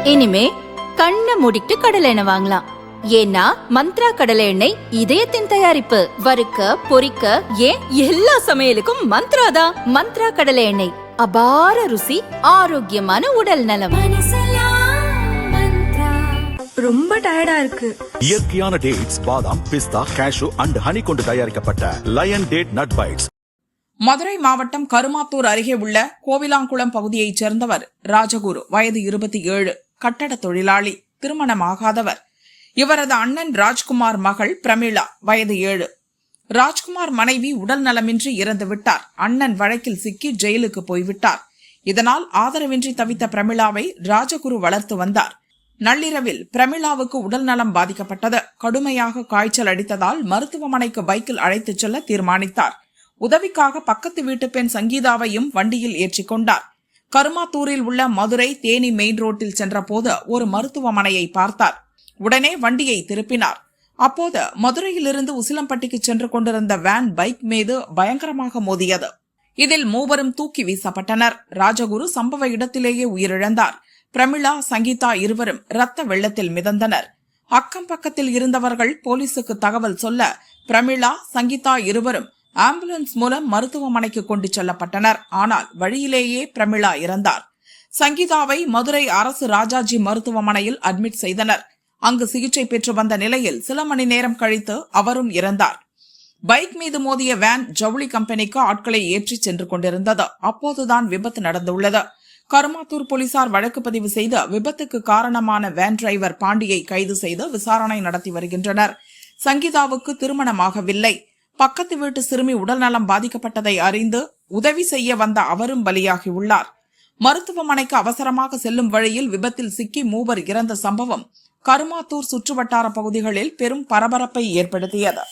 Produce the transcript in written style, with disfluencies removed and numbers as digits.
இனிமே கண்ணை மூடிட்டு கடலை எண்ணெய் வாங்கலாம். ஏன்னா மந்த்ரா கடலை எண்ணெய் இதயத்தின் தயாரிப்பு. வறுக்க பொரிக்க ஏன் எல்லா சமையலுக்கும் மந்த்ரா தான். மந்த்ரா கடலை எண்ணெய், அபார ருசி, ஆரோக்கியமான உடல் நலம். ரொம்ப டயர்டா இருக்கு. இயற்கையான டேட்ஸ், பாதாம், பிஸ்தா, கேஷு அண்ட் ஹனி கொண்டு தயாரிக்கப்பட்ட lion date nut bites. Madurai மாவட்டம் கருமாத்தூர் அருகே உள்ள கோவிலாங்குளம் பகுதியைச் சேர்ந்தவர் ராஜகுரு, வயது 27, கட்டட தொழிலாளி, திருமணமாகாதவர். இவரது அண்ணன் ராஜ்குமார் மகள் பிரமிளா, வயது 7. ராஜ்குமார் மனைவி உடல் நலமின்றி இறந்துவிட்டார். அண்ணன் வழக்கில் சிக்கி ஜெயிலுக்கு போய்விட்டார். இதனால் ஆதரவின்றி தவித்த பிரமிளாவை ராஜகுரு வளர்த்து வந்தார். நள்ளிரவில் பிரமிளாவுக்கு உடல் நலம் பாதிக்கப்பட்டது. கடுமையாக காய்ச்சல் அடித்ததால் மருத்துவமனைக்கு பைக்கில் அழைத்துச் செல்ல தீர்மானித்தார். உதவிக்காக பக்கத்து வீட்டு பெண் சங்கீதாவையும் வண்டியில் ஏற்றிக் கொண்டார். கருமாத்தூரில் உள்ள மதுரை தேனி மெயின் ரோட்டில் சென்றபோது ஒரு மருத்துவமனையை பார்த்தார். உடனே வண்டியை திருப்பினார். அப்போது மதுரையிலிருந்து உசிலம்பட்டிக்கு சென்று கொண்டிருந்த வேன் பைக் மீது பயங்கரமாக மோதியது. இதில் மூவரும் தூக்கி வீசப்பட்டனர். ராஜகுரு சம்பவ இடத்திலேயே உயிரிழந்தார். பிரமிளா, சங்கீதா இருவரும் இரத்த வெள்ளத்தில் மிதந்தனர். அக்கம் பக்கத்தில் இருந்தவர்கள் போலீசுக்கு தகவல் சொல்ல பிரமிளா, சங்கீதா இருவரும் ஆம்புலன்ஸ் மூலம் மருத்துவமனைக்கு கொண்டு செல்லப்பட்டனர். ஆனால் வழியிலேயே பிரமிளா இறந்தார். சங்கீதாவை மதுரை அரசு ராஜாஜி மருத்துவமனையில் அட்மிட் செய்தனர். அங்கு சிகிச்சை பெற்று வந்த நிலையில் சில மணி நேரம் கழித்து அவரும் இறந்தார். பைக் மீது மோதிய வேன் ஜவுளி கம்பெனிக்கு ஆட்களை ஏற்றி சென்று கொண்டிருந்தது. அப்போதுதான் விபத்து நடந்துள்ளது. கருமாத்தூர் போலீசார் வழக்கு பதிவு செய்து விபத்துக்கு காரணமான வேன் டிரைவர் பாண்டியை கைது செய்து விசாரணை நடத்தி வருகின்றனர். சங்கீதாவுக்கு திருமணமாகவில்லை. பக்கத்து வீட்டு சிறுமி உடல்நலம் பாதிக்கப்பட்டதை அறிந்து உதவி செய்ய வந்த அவரும் பலியாகியுள்ளார். மருத்துவமனைக்கு அவசரமாக செல்லும் வழியில் விபத்தில் சிக்கி மூவர் இறந்த சம்பவம் கருமாத்தூர் சுற்றுவட்டார பகுதிகளில் பெரும் பரபரப்பை ஏற்படுத்தியது.